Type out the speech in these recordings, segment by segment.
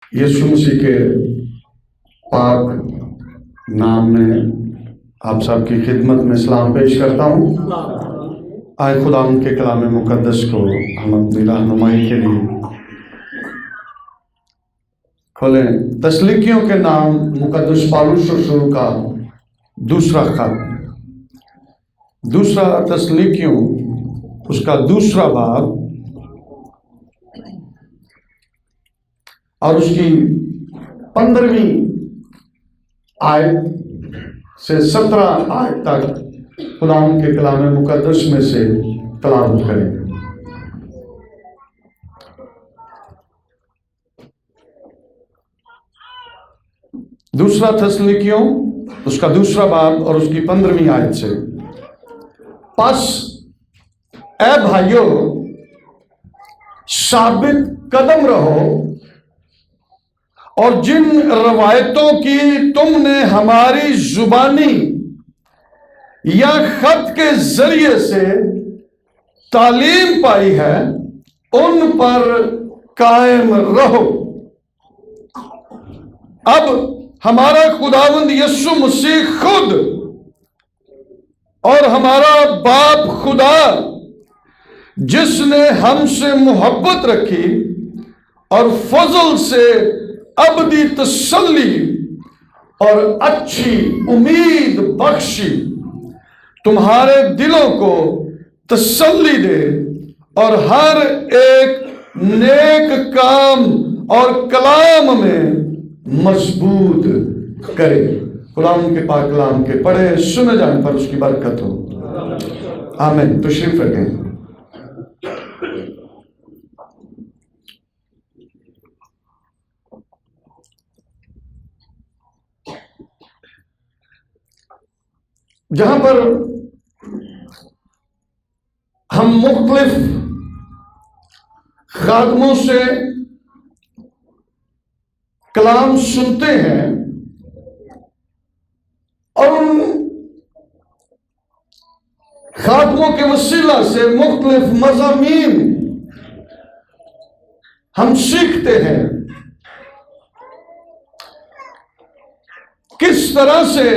یسوع مسیح کے پاک نام میں آپ سب کی خدمت میں سلام پیش کرتا ہوں۔ آئے خدا ان کے کلام مقدس کو ہم اپنی رہنمائی کے لیے کھولیں۔ تسلیکیوں کے نام مقدس پالوس رسول کا دوسرا خط، دوسرا تسلیکیوں اس کا دوسرا باب اور اس کی 15ویں آیت سے 17 آیت تک خدا ان کے کلام مقدس میں سے تلاوت کریں۔ دوسرا تسلیکیوں اس کا دوسرا باب اور اس کی 15ویں آیت سے، پس اے بھائیو ثابت قدم رہو اور جن روایتوں کی تم نے ہماری زبانی یا خط کے ذریعے سے تعلیم پائی ہے ان پر قائم رہو۔ اب ہمارا خداوند یسوع مسیح خود اور ہمارا باپ خدا جس نے ہم سے محبت رکھی اور فضل سے ابدی تسلی اور اچھی امید بخشی تمہارے دلوں کو تسلی دے اور ہر ایک نیک کام اور کلام میں مضبوط کرے۔ قرآن کے پاک کلام کے پڑھے سنے جانے پر اس کی برکت ہو، آمین۔ تشریف رکھیں۔ جہاں پر ہم مختلف خادموں سے کلام سنتے ہیں اور ان خادموں کے وسیلہ سے مختلف مضامین ہم سیکھتے ہیں، کس طرح سے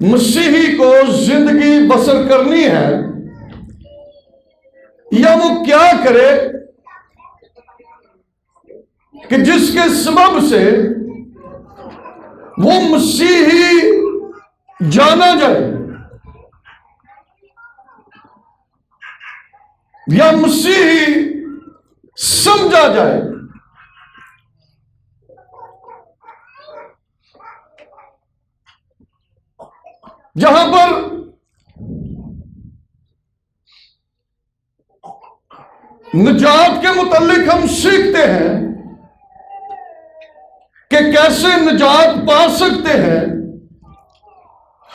مسیحی کو زندگی بسر کرنی ہے یا وہ کیا کرے کہ جس کے سبب سے وہ مسیحی جانا جائے یا مسیحی سمجھا جائے۔ جہاں پر نجات کے متعلق ہم سیکھتے ہیں کہ کیسے نجات پا سکتے ہیں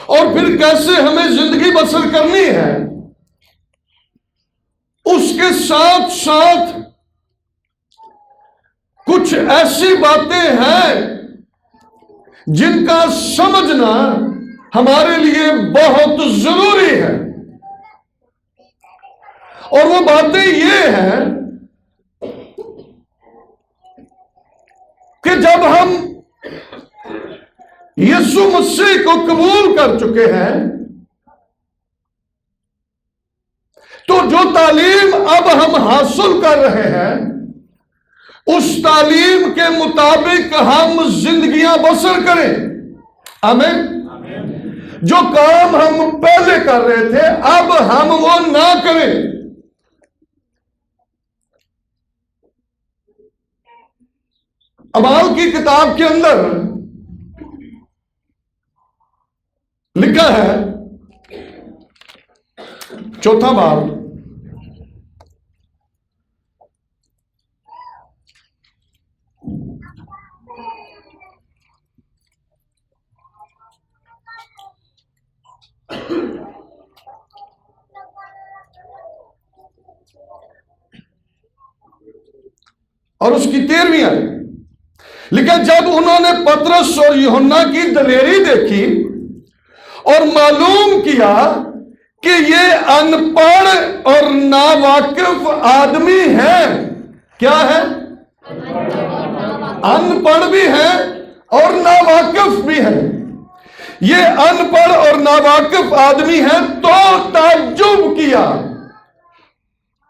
اور پھر کیسے ہمیں زندگی بسر کرنی ہے، اس کے ساتھ ساتھ کچھ ایسی باتیں ہیں جن کا سمجھنا ہمارے لیے بہت ضروری ہے، اور وہ باتیں یہ ہیں کہ جب ہم یسوع مسیح کو قبول کر چکے ہیں تو جو تعلیم اب ہم حاصل کر رہے ہیں اس تعلیم کے مطابق ہم زندگیاں بسر کریں، آمین۔ جو کام ہم پہلے کر رہے تھے اب ہم وہ نہ کریں۔ اعمال کی کتاب کے اندر لکھا ہے، 4 باب اور اس کی 13ویں آیت، لیکن جب انہوں نے پطرس اور یوحنا کی دلیری دیکھی اور معلوم کیا کہ یہ ان پڑھ اور ناواقف آدمی ہیں، کیا ہے؟ ان پڑھ بھی ہیں اور ناواقف بھی ہیں. یہ ان پڑھ اور ناواقف آدمی ہیں تو تعجب کیا.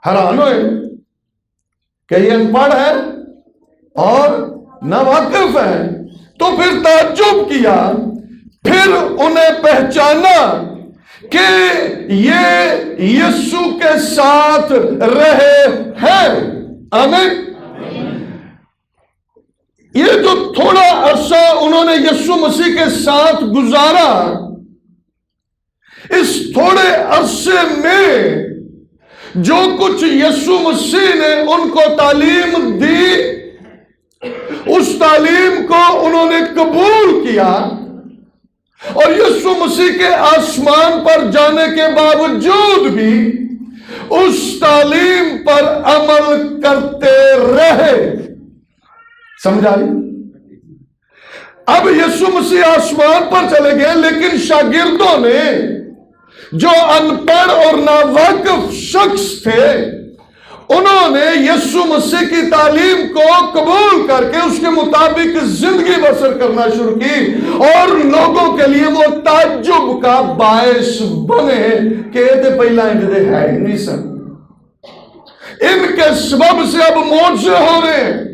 حیران ہوئے کہ یہ ان پڑھ ہے اور ناواقف ہے، تو پھر تعجب کیا. پھر انہیں پہچانا کہ یہ یسوع کے ساتھ رہے ہیں. آمین. یہ جو تھوڑا عرصہ انہوں نے یسوع مسیح کے ساتھ گزارا، اس تھوڑے عرصے میں جو کچھ یسوع مسیح نے ان کو تعلیم دی، اس تعلیم کو انہوں نے قبول کیا، اور یسوع مسیح کے آسمان پر جانے کے باوجود بھی اس تعلیم پر عمل کرتے رہے. سمجھا لی؟ اب یسوع مسیح آسمان پر چلے گئے، لیکن شاگردوں نے جو ان پڑھ اور ناواقف شخص تھے، انہوں نے یسوع مسیح کی تعلیم کو قبول کر کے اس کے مطابق زندگی بسر کرنا شروع کی، اور لوگوں کے لیے وہ تعجب کا باعث بنے کہ یہ پہلا انجدے ہے ہی نہیں سن. ان کے سبب سے اب معجزے ہو رہے ہیں،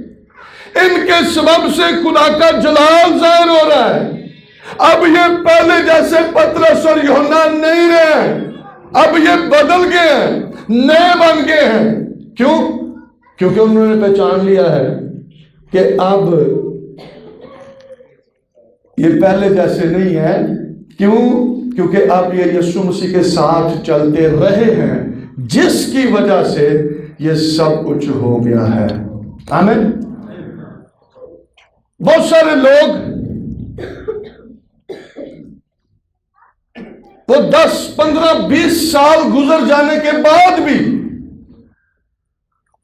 ان کے سبب سے خدا کا جلال ظاہر ہو رہا ہے. اب یہ پہلے جیسے پترس اور یوحنا نہیں رہے، اب یہ بدل گئے ہیں، نئے بن گئے ہیں. کیوں؟ کیونکہ انہوں نے پہچان لیا ہے کہ اب یہ پہلے جیسے نہیں ہے. کیوں؟ کیونکہ اب یہ یسوع مسیح کے ساتھ چلتے رہے ہیں، جس کی وجہ سے یہ سب کچھ ہو گیا ہے. آمین. بہت سارے لوگ وہ 10 15 20 سال گزر جانے کے بعد بھی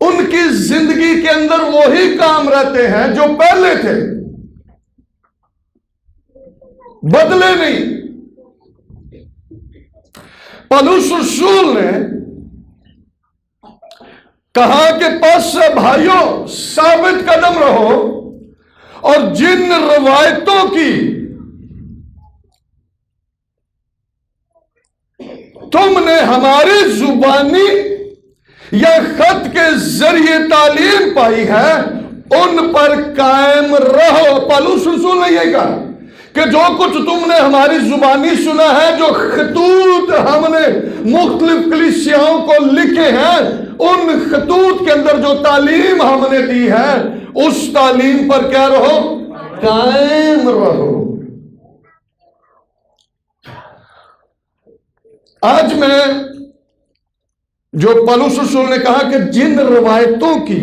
ان کی زندگی کے اندر وہی کام رہتے ہیں جو پہلے تھے، بدلے نہیں. پولس رسول نے کہا کہ پس بھائیوں ثابت قدم رہو، اور جن روایتوں کی تم نے ہماری زبانی یا خط کے ذریعے تعلیم پائی ہے، ان پر قائم رہو. پولس رسول نے یہ کہا کہ جو کچھ تم نے ہماری زبانی سنا ہے، جو خطوط ہم نے مختلف کلیسیاؤں کو لکھے ہیں، ان خطوط کے اندر جو تعلیم ہم نے دی ہے، اس تعلیم پر کیا رہو؟ قائم رہو. آج میں جو پولس رسول نے کہا کہ جن روایتوں کی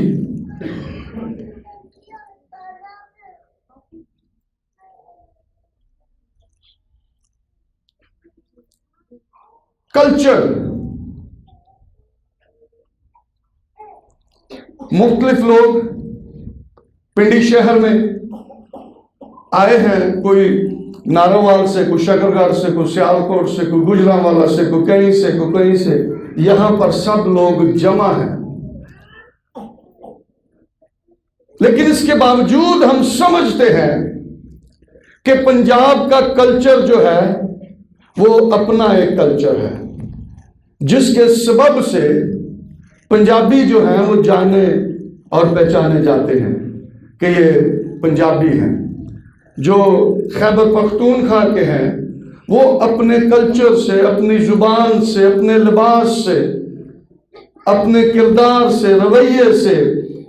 کلچر مختلف لوگ پنڈی شہر میں آئے ہیں، کوئی ناروال سے، کوئی شکرگڑھ سے، کوئی سیالکوٹ سے، کوئی گجرانوالا سے، کوئی کہیں سے، کوئی کہیں سے. یہاں پر سب لوگ جمع ہیں، لیکن اس کے باوجود ہم سمجھتے ہیں کہ پنجاب کا کلچر جو ہے وہ اپنا ایک کلچر ہے، جس کے سبب سے پنجابی جو ہیں وہ جانے اور پہچانے جاتے ہیں کہ یہ پنجابی ہیں. جو خیبر پختونخوا کے ہیں وہ اپنے کلچر سے، اپنی زبان سے، اپنے لباس سے، اپنے کردار سے، رویے سے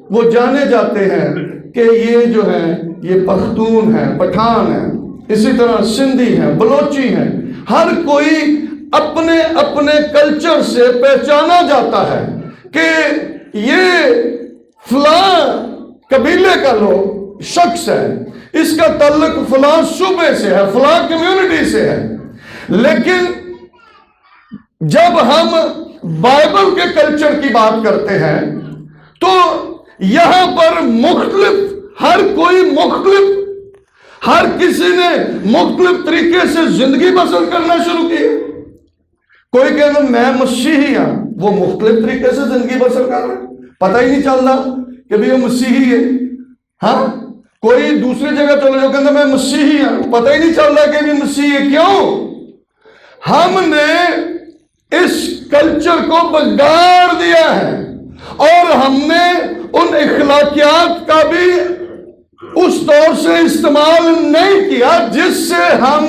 وہ جانے جاتے ہیں کہ یہ جو ہیں یہ پختون ہیں، پٹھان ہیں. اسی طرح سندھی ہیں، بلوچی ہیں. ہر کوئی اپنے اپنے کلچر سے پہچانا جاتا ہے کہ یہ فلاں قبیلے کا لوگ شخص ہے، اس کا تعلق فلاں صوبے سے ہے، فلاں کمیونٹی سے ہے. لیکن جب ہم بائبل کے کلچر کی بات کرتے ہیں تو یہاں پر مختلف، ہر کوئی مختلف، ہر کسی نے مختلف طریقے سے زندگی بسر کرنا شروع کی. کوئی کہتا میں مسیحی ہوں، وہ مختلف طریقے سے زندگی بسر کر رہا ہے، پتہ ہی نہیں چلتا کہ بھی وہ مسیحی ہے. ہاں کوئی دوسری جگہ چلے جو کہتے میں مسیحی ہوں، پتہ ہی نہیں چل رہا کہ بھی مسیحی ہے. کیوں؟ ہم نے اس کلچر کو بگاڑ دیا ہے اور ہم نے ان اخلاقیات کا بھی اس طور سے استعمال نہیں کیا جس سے ہم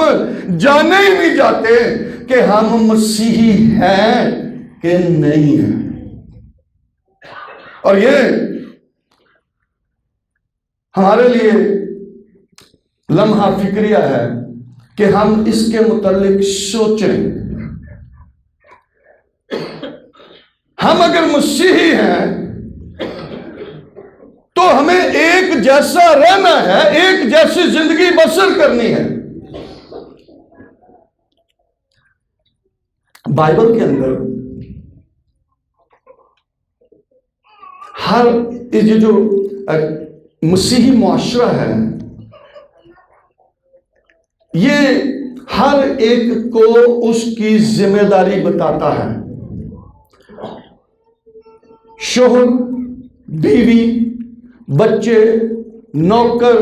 جانے ہی نہیں جاتے کہ ہم مسیحی ہیں کہ نہیں ہیں. اور یہ ہمارے لیے لمحہ فکریہ ہے کہ ہم اس کے متعلق سوچیں. ہم اگر مسیحی ہیں تو ہمیں ایک جیسا رہنا ہے، ایک جیسی زندگی بسر کرنی ہے. بائبل کے اندر ہر یہ جو مسیحی معاشرہ ہے یہ ہر ایک کو اس کی ذمہ داری بتاتا ہے. شوہر، بیوی، بچے، نوکر،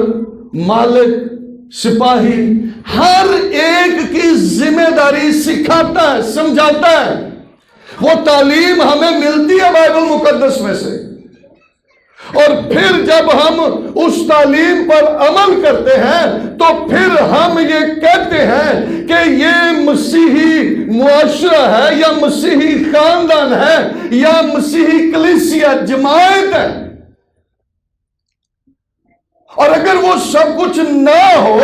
مالک، سپاہی، ہر ایک کی ذمہ داری سکھاتا ہے، سمجھاتا ہے. وہ تعلیم ہمیں ملتی ہے بائبل مقدس میں سے، اور پھر جب ہم اس تعلیم پر عمل کرتے ہیں تو پھر ہم یہ کہتے ہیں کہ یہ مسیحی معاشرہ ہے یا مسیحی خاندان ہے یا مسیحی کلیسیا جماعت ہے. اور اگر وہ سب کچھ نہ ہو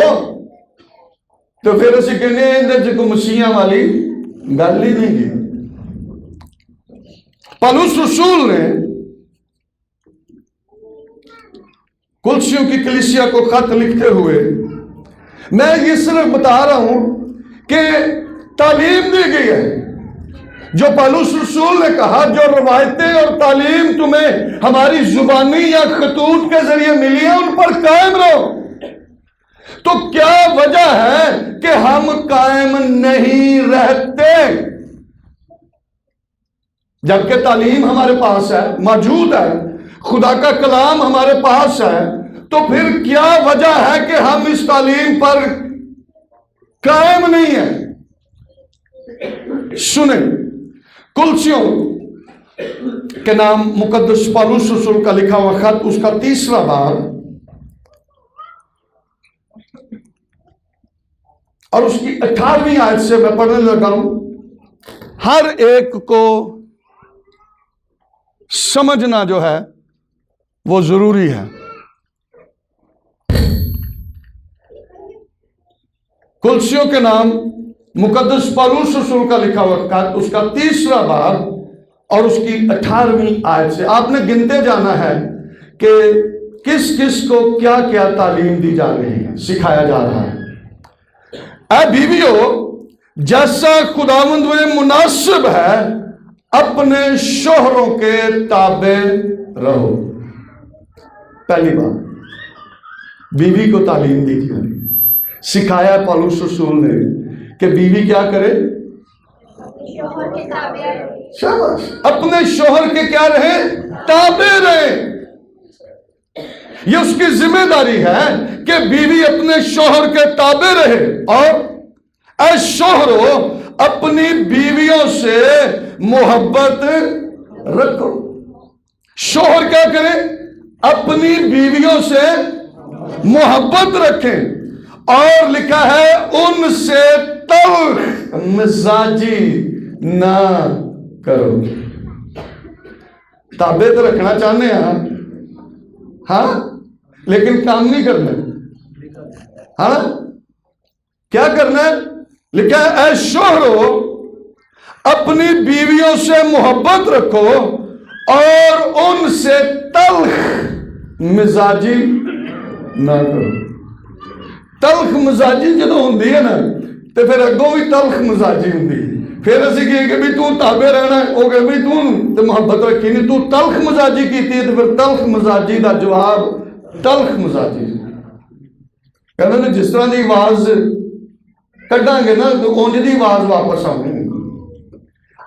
تو پھر اسی کہنے ہیں کو مسیحیاں والی گل ہی نہیں کی. پالوس رسول نے کلسیوں کی کلیسیا کو خط لکھتے ہوئے، میں یہ صرف بتا رہا ہوں کہ تعلیم دی گئی ہے جو پالوس رسول نے کہا، جو روایتیں اور تعلیم تمہیں ہماری زبانی یا خطوط کے ذریعے ملی ہیں ان پر قائم رہو. تو کیا وجہ ہے کہ ہم قائم نہیں رہتے جبکہ تعلیم ہمارے پاس ہے، موجود ہے، خدا کا کلام ہمارے پاس ہے؟ تو پھر کیا وجہ ہے کہ ہم اس تعلیم پر قائم نہیں ہیں؟ سنیں، کلسیوں کے نام مقدس پالوس رسول کا لکھا ہوا خط، اس کا 3 باب اور اس کی 18ویں آیت سے میں پڑھنے لگا ہوں. ہر ایک کو سمجھنا جو ہے وہ ضروری ہے. کلسیوں کے نام مقدس پالوس رسول کا لکھا ہوا خط، اس کا 3 باب اور اس کی 18ویں آیت سے آپ نے گنتے جانا ہے کہ کس کس کو کیا کیا تعلیم دی جا رہی ہے، سکھایا جا رہا ہے. اے بیویو، جیسا خداوند میں مناسب ہے اپنے شوہروں کے تابع رہو. پہلی بات، بیوی کو تعلیم دی گئی، سکھایا پالوس رسول نے کہ بیوی کیا کرے؟ شوہر کے تابع رہے. شاباش، اپنے شوہر کے کیا رہے؟ تابع رہے. یہ اس کی ذمہ داری ہے کہ بیوی اپنے شوہر کے تابع رہے. اور اے شوہرو، اپنی بیویوں سے محبت رکھو. شوہر کیا کرے؟ اپنی بیویوں سے محبت رکھیں. اور لکھا ہے ان سے تلخ مزاجی نہ کرو. تابع تو رکھنا چاہنے ہیں ہاں، لیکن کام نہیں کرنا. ہاں، کیا کرنا ہے؟ لکھا ہے اے شوہرو، اپنی بیویوں سے محبت رکھو اور ان سے تلخ مزاجی نہ کرو. تلخ مزاجی جدو ہوندی ہے نا تو پھر اگوں بھی تلخ مزاجی ہوندی. پھر اسی کہے کہ بھی تو تابع رہنا ہے، وہ کہ بھی تو محبت رکھی نہیں، تو تلخ مزاجی کی تھی، تو پھر تلخ مزاجی دا جواب تلخ مزاجی. کہتے ہیں جس طرح دی آواز کٹاں گے نا تو اونج دی آواز واپس آؤں گی.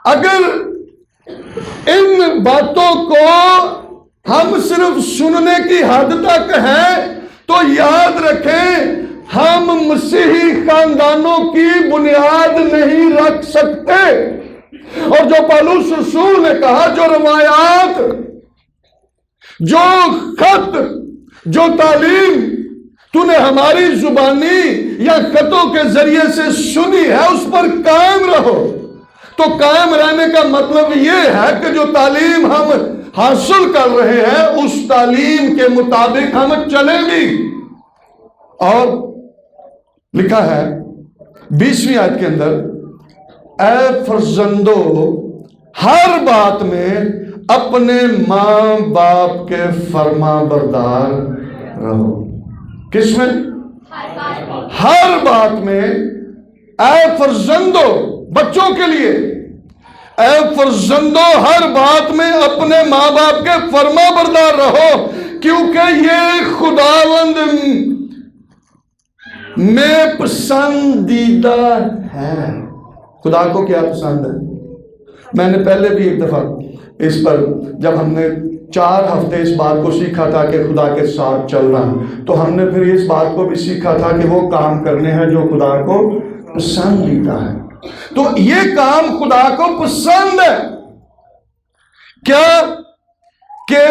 اگر ان باتوں کو ہم صرف سننے کی حد تک ہیں تو یاد رکھیں ہم مسیحی خاندانوں کی بنیاد نہیں رکھ سکتے۔ اور جو پالوس رسول نے کہا، جو روایات، جو خط، جو تعلیم تو نے ہماری زبانی یا خطوں کے ذریعے سے سنی ہے، اس پر قائم رہو۔ تو قائم رہنے کا مطلب یہ ہے کہ جو تعلیم ہم حاصل کر رہے ہیں اس تعلیم کے مطابق ہم چلیں گے۔ اور لکھا ہے 20ویں آیت کے اندر، اے فرزندو ہر بات میں اپنے ماں باپ کے فرما بردار رہو۔ کس میں؟ ہر بات میں۔ اے فرزندو، بچوں کے لیے، اے فرزندو ہر بات میں اپنے ماں باپ کے فرما بردار رہو، کیونکہ یہ خداوند میں پسندیدہ ہے۔ خدا کو کیا پسند ہے؟ میں نے پہلے بھی ایک دفعہ اس پر، جب ہم نے 4 ہفتے اس بات کو سیکھا تھا کہ خدا کے ساتھ چلنا، تو ہم نے پھر اس بات کو بھی سیکھا تھا کہ وہ کام کرنے ہیں جو خدا کو پسندیدہ ہے۔ تو یہ کام خدا کو پسند ہے کیا؟ کہ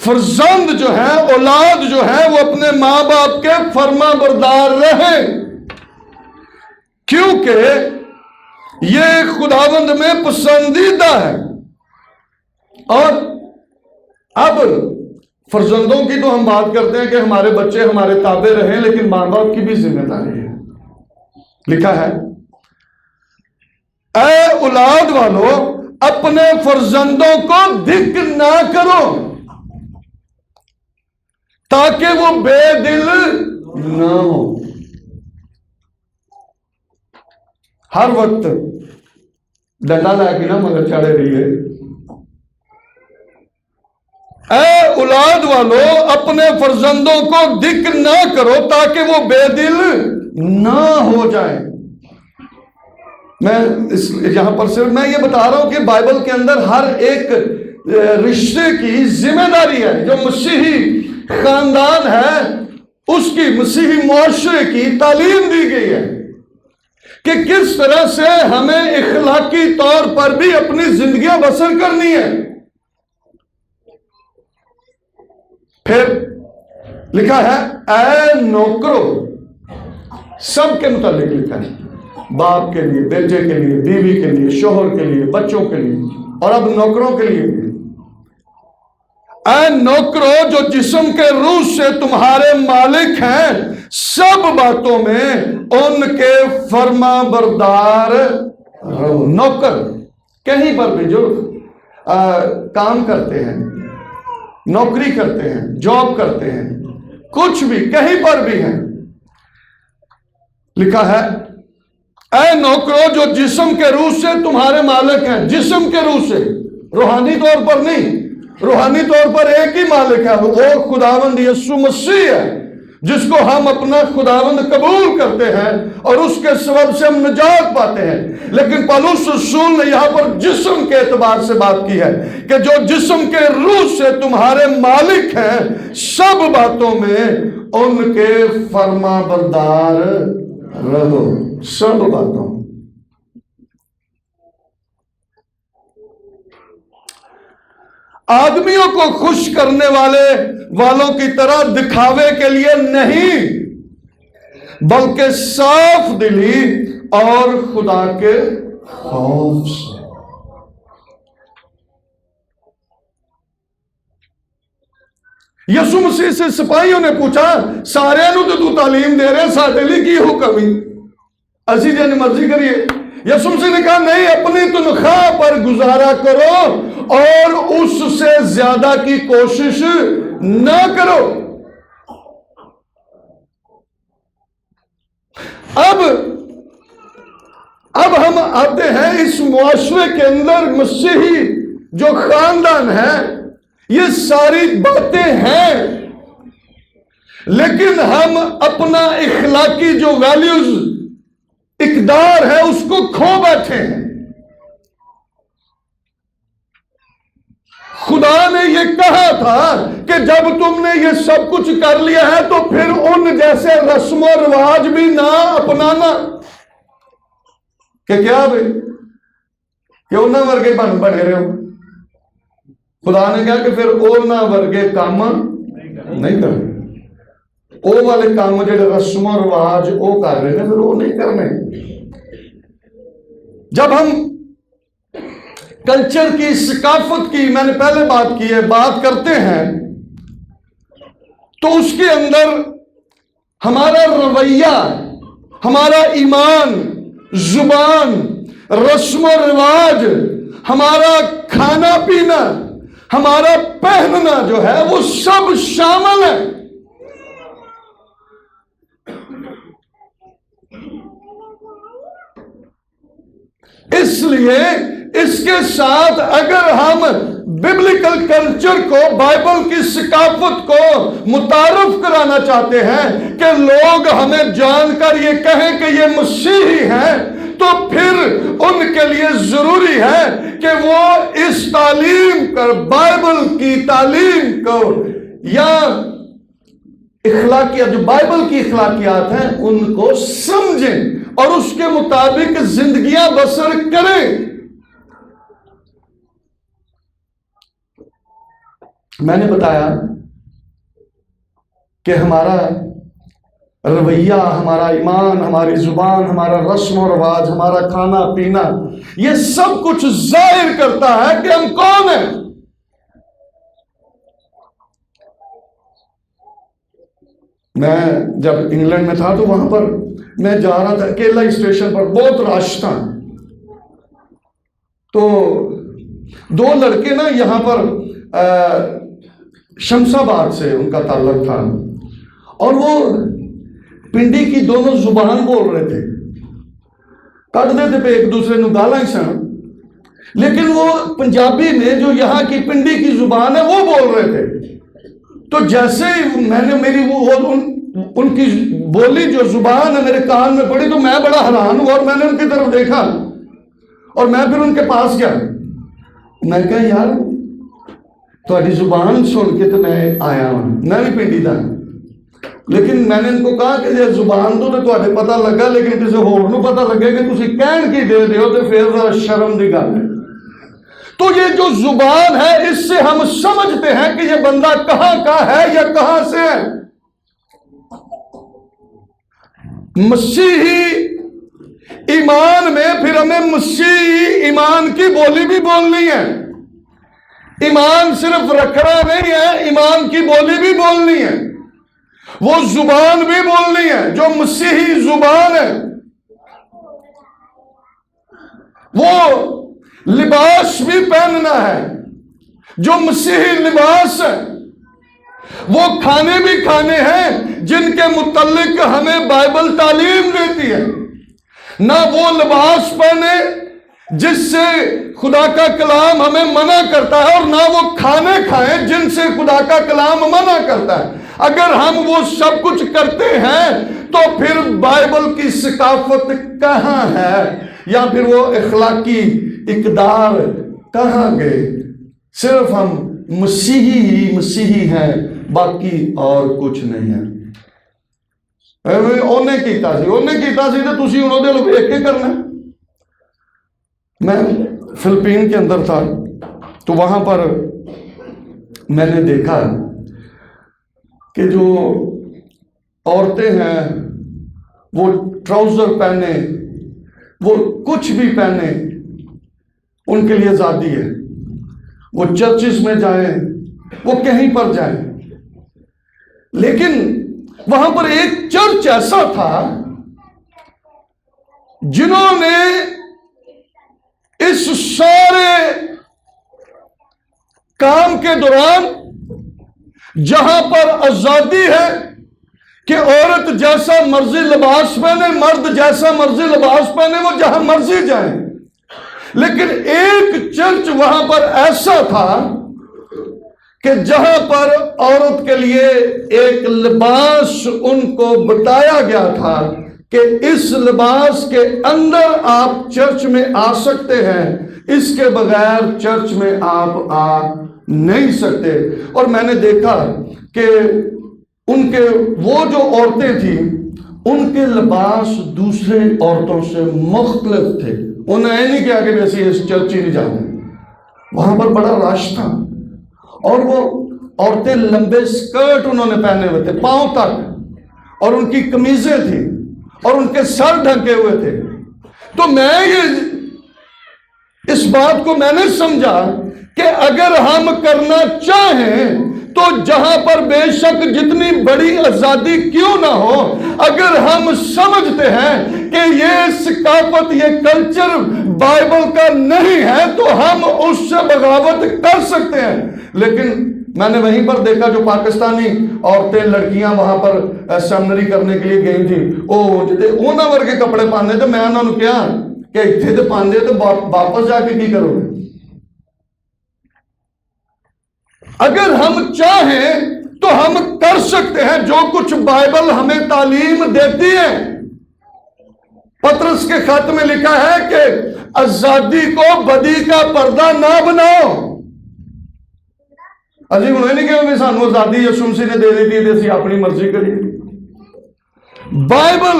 فرزند جو ہے، اولاد جو ہے، وہ اپنے ماں باپ کے فرما بردار رہے، کیونکہ یہ خداوند میں پسندیدہ ہے۔ اور اب فرزندوں کی تو ہم بات کرتے ہیں کہ ہمارے بچے ہمارے تابع رہیں، لیکن ماں باپ کی بھی ذمہ داری ہے۔ لکھا ہے، اے اولاد والو اپنے فرزندوں کو دھک نہ کرو تاکہ وہ بے دل نہ ہو۔ ہر وقت ڈنڈا لا کے نہ مگر چڑھے رہیے۔ اے اولاد والو اپنے فرزندوں کو دھک نہ کرو تاکہ وہ بے دل نہ ہو جائیں۔ میں یہاں پر صرف میں یہ بتا رہا ہوں کہ بائبل کے اندر ہر ایک رشتے کی ذمہ داری ہے۔ جو مسیحی خاندان ہے اس کی، مسیحی معاشرے کی تعلیم دی گئی ہے کہ کس طرح سے ہمیں اخلاقی طور پر بھی اپنی زندگیاں بسر کرنی ہے۔ پھر لکھا ہے، اے نوکرو، سب کے متعلق لکھا ہے، باپ کے لیے، بیٹے کے لیے، بیوی کے لیے، شوہر کے لیے، بچوں کے لیے، اور اب نوکروں کے لیے بھی۔ اے نوکرو جو جسم کے روح سے تمہارے مالک ہیں، سب باتوں میں ان کے فرما بردار رہو۔ نوکر کہیں پر بھی جو کام کرتے ہیں، نوکری کرتے ہیں، جاب کرتے ہیں، کچھ بھی کہیں پر بھی ہیں، لکھا ہے، اے نوکرو جو جسم کے روح سے تمہارے مالک ہیں۔ جسم کے روح سے، روحانی طور پر نہیں۔ روحانی طور پر ایک ہی مالک ہے، وہ خداوند یسوع مسیح ہے، جس کو ہم اپنا خداوند قبول کرتے ہیں اور اس کے سبب سے ہم نجات پاتے ہیں۔ لیکن پالوس رسول نے یہاں پر جسم کے اعتبار سے بات کی ہے کہ جو جسم کے روح سے تمہارے مالک ہیں، سب باتوں میں ان کے فرما بردار رہو۔ سب باتوں۔ آدمیوں کو خوش کرنے والوں کی طرح دکھاوے کے لیے نہیں، بلکہ صاف دلی اور خدا کے خوف سے۔ یسوع مسیح سے سپاہیوں نے پوچھا، سارے نو تو تعلیم دے رہے، ساڈے لیے کی حکم ہی؟ اسی جن مرضی کریے۔ یسوع مسیح نے کہا نہیں، اپنی تنخواہ پر گزارا کرو اور اس سے زیادہ کی کوشش نہ کرو۔ اب ہم آتے ہیں اس معاشرے کے اندر، مسیحی جو خاندان ہے، یہ ساری باتیں ہیں، لیکن ہم اپنا اخلاقی جو ویلیوز، اقدار ہے، اس کو کھو بیٹھے ہیں۔ خدا نے یہ کہا تھا کہ جب تم نے یہ سب کچھ کر لیا ہے تو پھر ان جیسے رسم و رواج بھی نہ اپنانا. کہ کیا بھائی کہ انہاں ورگے بنے رہے ہو. خدا نے کہا کہ پھر انہاں ورگے کام نہیں کرنے. او والے کام جڑے رسم و رواج او کر رہے ہیں پھر وہ نہیں کرنے. جب ہم کلچر کی ثقافت کی میں نے پہلے بات کی ہے بات کرتے ہیں تو اس کے اندر ہمارا رویہ، ہمارا ایمان، زبان، رسم و رواج، ہمارا کھانا پینا، ہمارا پہننا جو ہے وہ سب شامل ہے. اس لیے اس کے ساتھ اگر ہم ببلیکل کلچر کو، بائبل کی ثقافت کو متعارف کرانا چاہتے ہیں کہ لوگ ہمیں جان کر یہ کہیں کہ یہ مسیحی ہیں، تو پھر ان کے لیے ضروری ہے کہ وہ اس تعلیم کر بائبل کی تعلیم کو یا اخلاقیات جو بائبل کی اخلاقیات ہیں ان کو سمجھیں اور اس کے مطابق زندگیاں بسر کریں. میں نے بتایا کہ ہمارا رویہ، ہمارا ایمان، ہماری زبان، ہمارا رسم و رواج، ہمارا کھانا پینا، یہ سب کچھ ظاہر کرتا ہے کہ ہم کون ہیں. میں جب انگلینڈ میں تھا تو وہاں پر میں جا رہا تھا اکیلا اسٹیشن پر، بہت رش تھا. تو دو لڑکے نا یہاں پر شمس آباد سے ان کا تعلق تھا اور وہ پنڈی کی دونوں زبان بول رہے تھے، کٹ دیتے پہ ایک دوسرے نو گالاں سن، لیکن وہ پنجابی میں جو یہاں کی پنڈی کی زبان ہے وہ بول رہے تھے. تو جیسے میں نے میری وہ ان کی بولی جو زبان ہے میرے کان میں پڑی تو میں بڑا حیران ہوا اور میں نے ان کی طرف دیکھا اور میں پھر ان کے پاس گیا. میں کہا یار تہاڈی زبان سن کے تو میں آیا ہوں، میں بھی پنڈی تھا، لیکن میں نے ان کو کہا کہ یہ زبان تو تہاڈے پتہ لگا لیکن کسی ہور نو پتہ لگے کہ تسی کہن کی دے ہو تو پھر ذرا شرم دی گل ہے. تو یہ جو زبان ہے اس سے ہم سمجھتے ہیں کہ یہ بندہ کہاں کا ہے یا کہاں سے ہے. مسیحی ایمان میں پھر ہمیں مسیحی ایمان کی بولی بھی بولنی ہے. ایمان صرف رکھنا نہیں ہے، ایمان کی بولی بھی بولنی ہے، وہ زبان بھی بولنی ہے جو مسیحی زبان ہے. وہ لباس بھی پہننا ہے جو مسیحی لباس ہے. وہ کھانے بھی کھانے ہیں جن کے متعلق ہمیں بائبل تعلیم دیتی ہے. نہ وہ لباس پہنے جس سے خدا کا کلام ہمیں منع کرتا ہے اور نہ وہ کھانے کھائیں جن سے خدا کا کلام منع کرتا ہے. اگر ہم وہ سب کچھ کرتے ہیں تو پھر بائبل کی ثقافت کہاں ہے یا پھر وہ اخلاقی اقدار کہاں گئے؟ صرف ہم مسیحی ہیں، باقی اور کچھ نہیں ہے. انہیں کیتا سی تو تسی انہوں دے لوگ ایک ہی کرنا. میں فلپین کے اندر تھا تو وہاں پر میں نے دیکھا کہ جو عورتیں ہیں وہ ٹراؤزر پہنے، وہ کچھ بھی پہنے، ان کے لیے آزادی ہے. وہ چرچز میں جائیں، وہ کہیں پر جائیں. لیکن وہاں پر ایک چرچ ایسا تھا جنہوں نے اس سارے کام کے دوران جہاں پر آزادی ہے کہ عورت جیسا مرضی لباس پہنے، مرد جیسا مرضی لباس پہنے، وہ جہاں مرضی جائیں، لیکن ایک چرچ وہاں پر ایسا تھا کہ جہاں پر عورت کے لیے ایک لباس ان کو بتایا گیا تھا کہ اس لباس کے اندر آپ چرچ میں آ سکتے ہیں، اس کے بغیر چرچ میں آپ آ نہیں سکتے۔ اور میں نے دیکھا کہ ان کے وہ جو عورتیں تھیں ان کے لباس دوسرے عورتوں سے مختلف تھے۔ انہیں نہیں کہا کہ ویسے اس چرچ ہی نہیں جانا، وہاں پر بڑا رش تھا، اور وہ عورتیں لمبے سکرٹ انہوں نے پہنے ہوئے تھے پاؤں تک، اور ان کی قمیضیں تھیں اور ان کے سر ڈھکے ہوئے تھے۔ تو میں اس بات کو میں نے سمجھا کہ اگر ہم کرنا چاہیں تو جہاں پر بے شک جتنی بڑی آزادی کیوں نہ ہو، اگر ہم سمجھتے ہیں کہ یہ ثقافت، یہ کلچر بائبل کا نہیں ہے، تو ہم اس سے بغاوت کر سکتے ہیں۔ لیکن میں نے وہیں پر دیکھا جو پاکستانی عورتیں، لڑکیاں وہاں پر سیمنری کرنے کے لیے گئی تھیں، اونا ور کے کپڑے پہنے تھے۔ میں انہوں نے کیا کہ اتنے تو پاندے تو واپس جا کے کی کرو گے؟ اگر ہم چاہیں تو ہم کر سکتے ہیں جو کچھ بائبل ہمیں تعلیم دیتی ہے۔ پطرس کے خط میں لکھا ہے کہ آزادی کو بدی کا پردہ نہ بناؤ۔ عجیب انہیں نہیں کہ سانو آزادی یسوع مسیح نے دے دی تھی، اسی اپنی مرضی کری۔ بائبل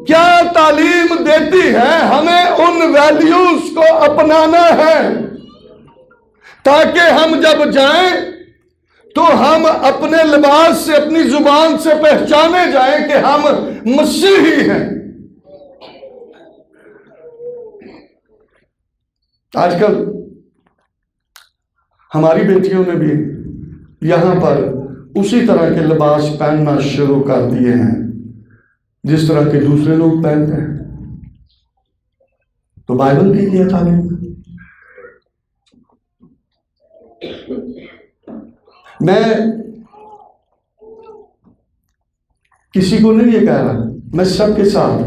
کیا تعلیم دیتی ہے؟ ہمیں ان ویلیوز کو اپنانا ہے تاکہ ہم جب جائیں تو ہم اپنے لباس سے، اپنی زبان سے پہچانے جائیں کہ ہم مسیحی ہیں۔ آج کل ہماری بیٹیوں نے بھی یہاں پر اسی طرح کے لباس پہننا شروع کر دیے ہیں جس طرح کے دوسرے لوگ پہنتے ہیں۔ تو بائبل بھی کیا تعلیم۔ میں کسی کو نہیں یہ کہہ رہا، میں سب کے ساتھ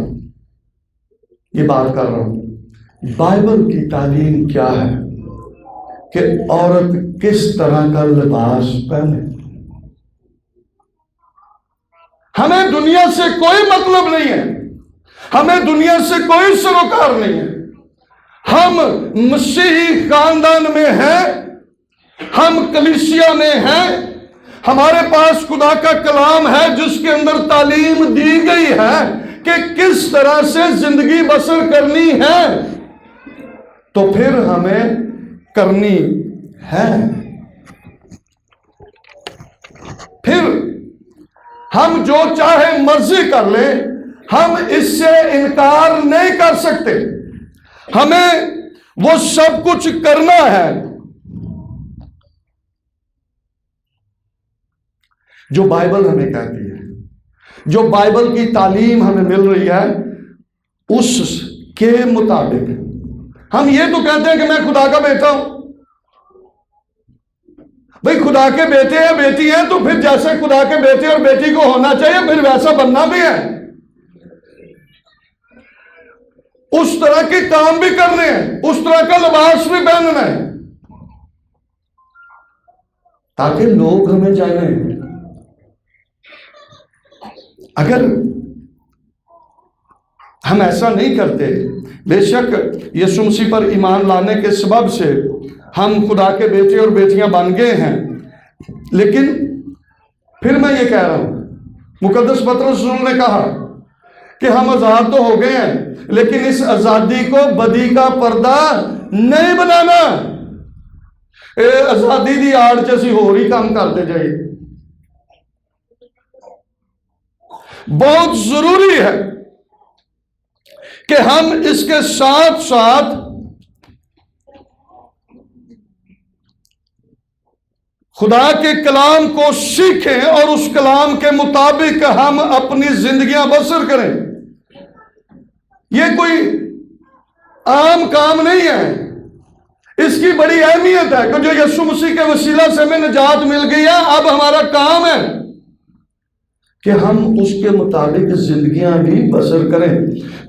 یہ بات کر رہا ہوں، بائبل کی تعلیم کیا ہے کہ عورت کس طرح کا لباس پہنے۔ ہمیں دنیا سے کوئی مطلب نہیں ہے، ہمیں دنیا سے کوئی سروکار نہیں ہے۔ ہم مسیحی خاندان میں ہیں، ہم کلیسیا میں ہیں، ہمارے پاس خدا کا کلام ہے جس کے اندر تعلیم دی گئی ہے کہ کس طرح سے زندگی بسر کرنی ہے، تو پھر ہمیں کرنی ہے۔ پھر ہم جو چاہے مرضی کر لیں، ہم اس سے انکار نہیں کر سکتے، ہمیں وہ سب کچھ کرنا ہے جو بائبل ہمیں کہتی ہے، جو بائبل کی تعلیم ہمیں مل رہی ہے اس کے مطابق۔ ہم یہ تو کہتے ہیں کہ میں خدا کا بیٹا ہوں۔ بھئی خدا کے بیٹے ہیں، بیٹی ہیں، تو پھر جیسے خدا کے بیٹے اور بیٹی کو ہونا چاہیے پھر ویسا بننا بھی ہے، اس طرح کے کام بھی کرنے ہیں، اس طرح کا لباس بھی پہننا ہے تاکہ لوگ ہمیں جانیں۔ اگر ہم ایسا نہیں کرتے، بے شک یسوع مسیح پر ایمان لانے کے سبب سے ہم خدا کے بیٹے اور بیٹیاں بن گئے ہیں، لیکن پھر میں یہ کہہ رہا ہوں، مقدس پطرس رسول نے کہا کہ ہم آزاد تو ہو گئے ہیں، لیکن اس آزادی کو بدی کا پردہ نہیں بنانا۔ آزادی دی آڑ چ ہو رہی کام کرتے جائیے۔ بہت ضروری ہے کہ ہم اس کے ساتھ ساتھ خدا کے کلام کو سیکھیں اور اس کلام کے مطابق ہم اپنی زندگیاں بسر کریں۔ یہ کوئی عام کام نہیں ہے، اس کی بڑی اہمیت ہے کہ جو یسوع مسیح کے وسیلہ سے ہمیں نجات مل گئی ہے، اب ہمارا کام ہے کہ ہم اس کے مطابق زندگیاں بھی بسر کریں۔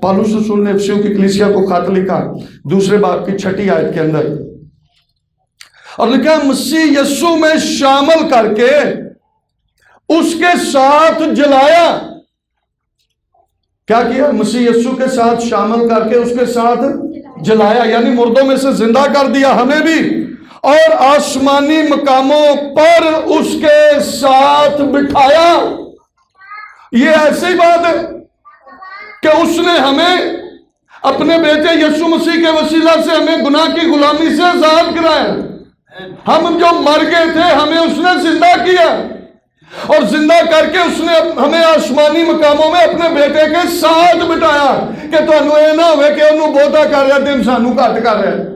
پالوس رسول نے افسیوں کی کلیسیا کو خط لکھا 2 باب کی 6 آیت کے اندر، اور لکھا مسیح یسوع میں شامل کر کے اس کے ساتھ جلایا۔ کیا کیا؟ مسیح یسوع کے ساتھ شامل کر کے اس کے ساتھ جلایا، یعنی مردوں میں سے زندہ کر دیا ہمیں بھی، اور آسمانی مقاموں پر اس کے ساتھ بٹھایا۔ یہ ایسی بات ہے کہ اس نے ہمیں اپنے بیٹے یسوع مسیح کے وسیلہ سے ہمیں گناہ کی غلامی سے آزاد کرایا۔ ہم جو مر گئے تھے ہمیں اس نے زندہ کیا، اور زندہ کر کے اس نے ہمیں آسمانی مقاموں میں اپنے بیٹے کے ساتھ بٹھایا کہ تانوں اے نہ ہوئے کہ انہوں بہتا کر رہا تھے انسانوں گھٹ کر رہا ہے۔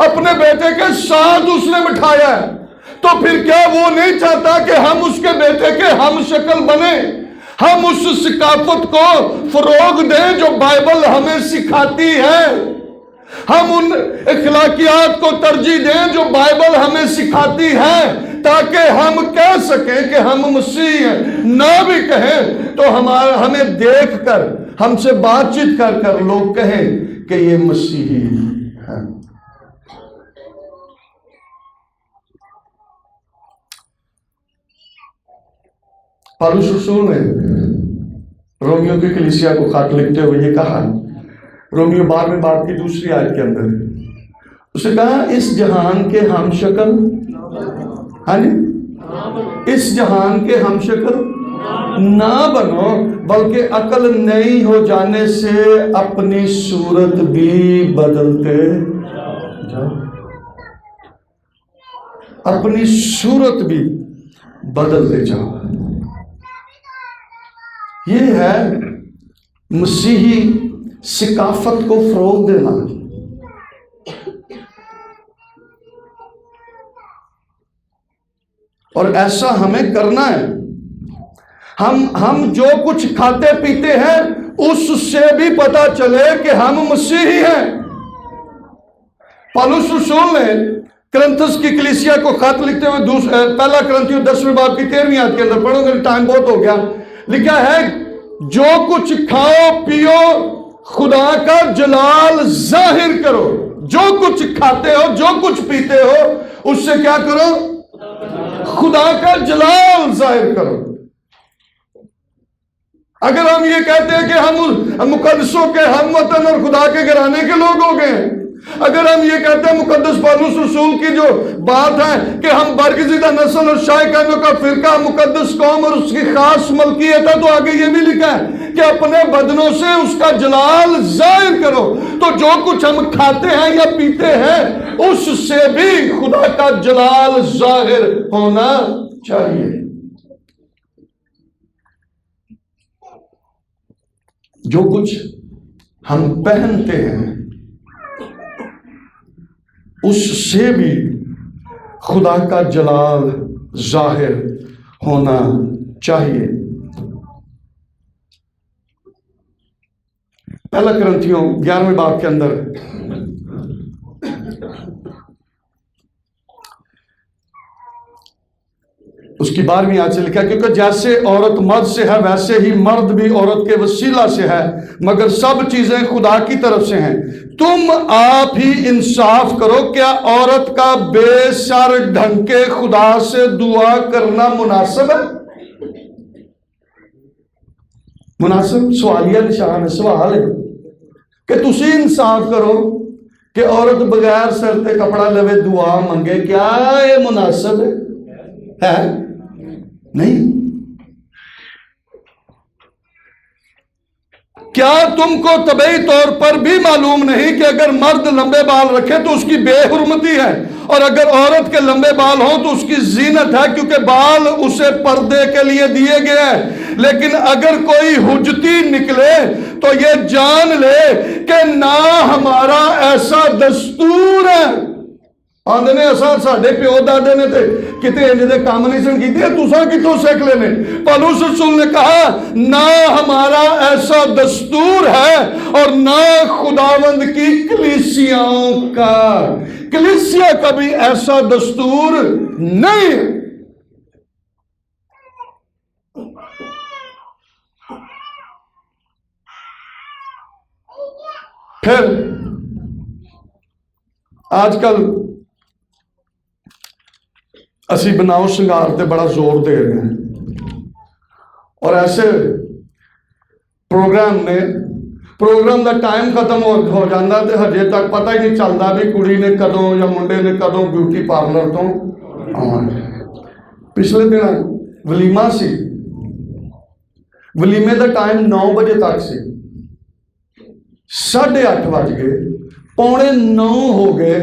اپنے بیٹے کے ساتھ اس نے بٹھایا ہے، تو پھر کیا وہ نہیں چاہتا کہ ہم اس کے بیٹے کے ہم شکل بنیں؟ ہم اس ثقافت کو فروغ دیں جو بائبل ہمیں سکھاتی ہے، ہم ان اخلاقیات کو ترجیح دیں جو بائبل ہمیں سکھاتی ہے، تاکہ ہم کہہ سکیں کہ ہم مسیح ہیں۔ نہ بھی کہیں تو ہمیں دیکھ کر، ہم سے بات چیت کر کر لوگ کہیں کہ یہ مسیحی ہے۔ پالوس رسول نے رومیو کی کلیسیا کو خط لکھتے ہوئے یہ کہا، رومیو 12 باب کی دوسری آیت کے اندر اسے کہا، اس جہان کے ہم شکل، ہاں جی، اس جہان کے ہم شکل نہ بنو، بلکہ عقل نئی ہو جانے سے اپنی صورت بھی بدلتے جاؤ، اپنی صورت بھی بدلتے جاؤ۔ یہ ہے مسیحی ثقافت کو فروغ دینا۔ اور ایسا ہمیں کرنا ہے۔ ہم جو کچھ کھاتے پیتے ہیں اس سے بھی پتا چلے کہ ہم مسیحی ہیں۔ پالوس رسول نے کرنتھس کی کلیسیا کو خط لکھتے ہوئے پہلا کرنتھیوں 10 باب کی 13 آیت کے اندر پڑھو گے، ٹائم بہت ہو گیا، لکھا ہے جو کچھ کھاؤ پیو خدا کا جلال ظاہر کرو۔ جو کچھ کھاتے ہو، جو کچھ پیتے ہو، اس سے کیا کرو؟ خدا کا جلال ظاہر کرو۔ اگر ہم یہ کہتے ہیں کہ ہم مقدسوں کے ہم وطن اور خدا کے گھرانے کے لوگ ہو گئے، اگر ہم یہ کہتے ہیں مقدس پالوس رسول کی جو بات ہے کہ ہم برگزیدہ نسل اور شائقینوں کا فرقہ، مقدس قوم اور اس کی خاص ملکیت ہے، تو آگے یہ بھی لکھا ہے کہ اپنے بدنوں سے اس کا جلال ظاہر کرو۔ تو جو کچھ ہم کھاتے ہیں یا پیتے ہیں اس سے بھی خدا کا جلال ظاہر ہونا چاہیے۔ جو کچھ ہم پہنتے ہیں اس سے بھی خدا کا جلال ظاہر ہونا چاہیے۔ پہلا کرنتھیوں 11 باب کے اندر اس کی 12ویں آیت سے لکھا ہے، کیونکہ جیسے عورت مرد سے ہے ویسے ہی مرد بھی عورت کے وسیلہ سے ہے، مگر سب چیزیں خدا کی طرف سے ہیں۔ تم آپ ہی انصاف کرو، کیا عورت کا بے سر ڈھنگ کے خدا سے دعا کرنا مناسب ہے؟ مناسب سوالیہ نشان ہے، سوال ہے کہ تسی انصاف کرو کہ عورت بغیر سر تے کپڑا لوے دعا منگے، کیا یہ مناسب ہے؟ نہیں۔ کیا تم کو طبعی طور پر بھی معلوم نہیں کہ اگر مرد لمبے بال رکھے تو اس کی بے حرمتی ہے، اور اگر عورت کے لمبے بال ہوں تو اس کی زینت ہے، کیونکہ بال اسے پردے کے لیے دیے گئے ہیں۔ لیکن اگر کوئی حجتی نکلے تو یہ جان لے کہ نہ ہمارا ایسا دستور ہے۔ آندھے نے اساں ساڑھے پیو دادے نے تھے کتے انجھے دے کام نہیں سن کی دیا، تُساں کی تو سیکھ لینے۔ پالوس رسول نے کہا نہ ہمارا ایسا دستور ہے اور نہ خداوند کی کلیسیاؤں کا، کلیسیا کا بھی ایسا دستور نہیں ہے۔ پھر آج کل اسی بناؤ سنگار تے بڑا زور دے رہے ہیں، اور ایسے پروگرام نے ਪ੍ਰੋਗਰਾਮ ਦਾ ਟਾਈਮ ਖਤਮ ਹੋ ਜਾਂਦਾ ਤੇ ਹਜੇ ਤੱਕ ਪਤਾ ਹੀ ਨਹੀਂ ਚੱਲਦਾ ਵੀ ਕੁੜੀ ਨੇ ਕਦੋਂ ਜਾਂ ਮੁੰਡੇ ਨੇ ਕਦੋਂ ਬਿਊਟੀ ਪਾਰਲਰ ਤੋਂ ਆਉਣਾ। ਪਿਛਲੇ ਦਿਨ ਵਲੀਮਾ ਸੀ, ਵਲੀਮੇ ਦਾ ਟਾਈਮ 9 ਵਜੇ ਤੱਕ ਸੀ, 8:30 ਵੱਜ ਗਏ, 8:45 ਹੋ ਗਏ,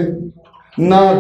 ਨਾ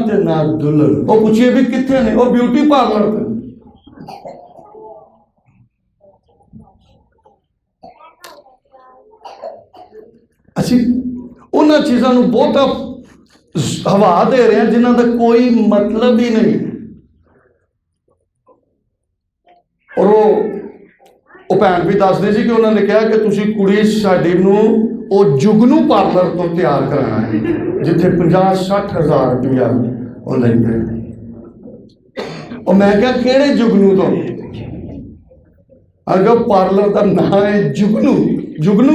ਤੇ ਨਾ ਦੁਲਹਨ। ਉਹ ਪੁੱਛੀਏ ਵੀ ਕਿੱਥੇ ਨੇ, ਉਹ ਬਿਊਟੀ ਪਾਰਲਰ ਤੇ। ਅਸੀਂ ਉਹਨਾਂ ਚੀਜ਼ਾਂ ਨੂੰ ਬਹੁਤਾ ਹਵਾ ਦੇ ਰਹੇ ਹਾਂ ਜਿਨ੍ਹਾਂ ਦਾ ਕੋਈ ਮਤਲਬ ਹੀ ਨਹੀਂ। ਔਰ ਉਹ ਭੈਣ ਵੀ ਦੱਸਦੇ ਸੀ ਕਿ ਉਹਨਾਂ ਨੇ ਕਿਹਾ ਕਿ ਤੁਸੀਂ ਕੁੜੀ ਸਾਡੀ ਨੂੰ ਉਹ ਜੁਗਨੂ ਪਾਰਲਰ ਤੋਂ ਤਿਆਰ ਕਰਾਉਣਾ ਹੈ ਜਿੱਥੇ 50-60 ਹਜ਼ਾਰ ਰੁਪਇਆ ਉਹ ਲੈਂਦੇ। ਉਹ ਮੈਂ ਕਿਹਾ ਕਿਹੜੇ ਜੁਗਨੂ ਤੋਂ? ਅਗਰ ਪਾਰਲਰ ਦਾ ਨਾਮ ਹੈ ਜੁਗਨੂ। ਜੁਗਨੂ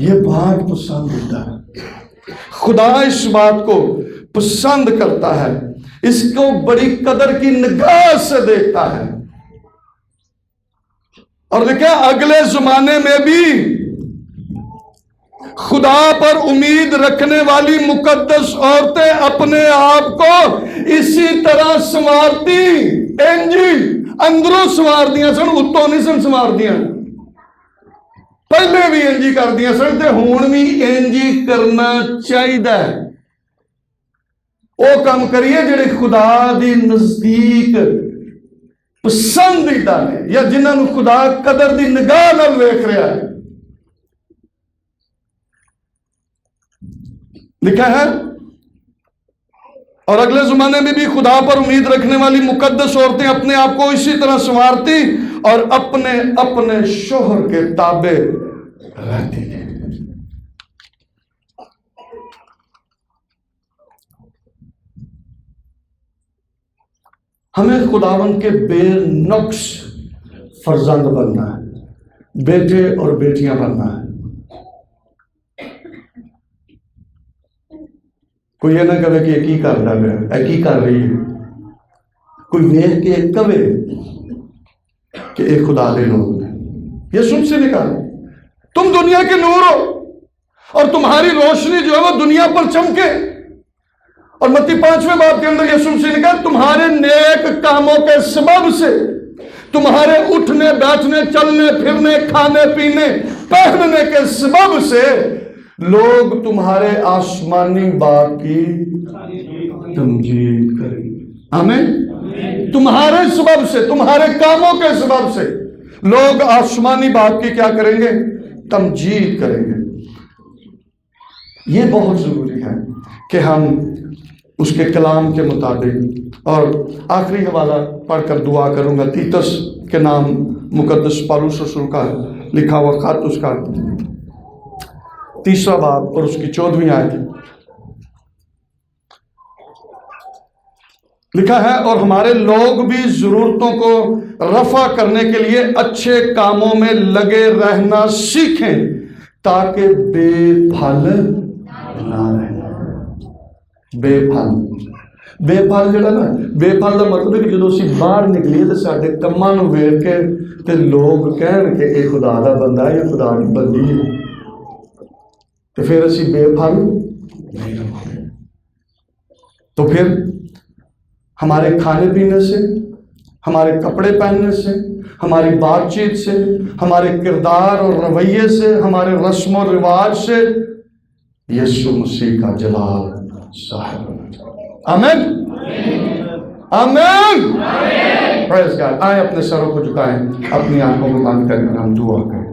یہ بات پسندیدہ ہے. خدا اس بات کو پسند کرتا ہے، اس کو بڑی قدر کی نگاہ سے دیکھتا ہے. اور دیکھیں اگلے زمانے میں بھی خدا پر امید رکھنے والی مقدس عورتیں اپنے آپ کو اسی طرح سنوارتی، انجی اندروں سنوار دیا سن، اتوں نہیں سن سنوار دیا. پہلے بھی انجی کر دیا سن تے ہون بھی انجی کرنا چاہیے. وہ کام کریے جڑے خدا دی نزدیک پسندیدہ نے، یا جنہاں نو خدا قدر دی نگاہ نال ویکھ رہا ہے. لکھا ہے اور اگلے زمانے میں بھی خدا پر امید رکھنے والی مقدس عورتیں اپنے آپ کو اسی طرح سنوارتی اور اپنے اپنے شوہر کے تابع رہتی تھی. ہمیں خداوند کے بے نقص فرزند بننا ہے، بیٹے اور بیٹیاں بننا ہے. کوئی یہ نہ کہے کہ یہ کی کر رہا ہے، یہ کی کر رہی ہے. کوئی دیکھ کے کہے کہ یہ خدا دے لوگ ہیں. یسوع سے نکال تم دنیا کے نور ہو اور تمہاری روشنی جو ہے وہ دنیا پر چمکے. اور متی 5ویں باب کے اندر یسوع سے نے کہا تمہارے نیک کاموں کے سبب سے، تمہارے اٹھنے بیٹھنے چلنے پھرنے کھانے پینے پہننے کے سبب سے لوگ تمہارے آسمانی باپ کی تمجید کریں گے. آمین. تمہارے سبب سے، تمہارے کاموں کے سبب سے لوگ آسمانی باپ کی کیا کریں گے؟ تمجید کریں گے. یہ بہت ضروری ہے کہ ہم اس کے کلام کے مطابق. اور آخری حوالہ پڑھ کر دعا کروں گا. تیتس کے نام مقدس پالوس رسول کا لکھا ہوا خط، اس کا 3واں باب اور اس کی 14ویں آیت لکھا ہے اور ہمارے لوگ بھی ضرورتوں کو رفع کرنے کے لیے اچھے کاموں میں لگے رہنا سیکھیں تاکہ بے پھل نہ رہیں. بے پھل جڑا نا، بے پھل کا مطلب ہے کہ جدو اسی باہر نکلیے تو سارے کماں نو ویکھ کے تے لوگ کہن کہ یہ خدا دا بندہ ہے، یہ خدا دی بندی ہے، تو پھر اسی بے پھل نہیں رہے. تو پھر ہمارے کھانے پینے سے، ہمارے کپڑے پہننے سے، ہماری بات چیت سے، ہمارے کردار اور رویے سے، ہمارے رسم و رواج سے یسوع مسیح کا جلال ظاہر ہونا چاہیے. آمین آمین. پریز گاڈ. آئیں اپنے سروں کو جھکائیں، اپنی آنکھوں کو بند کر ہم دعا کریں.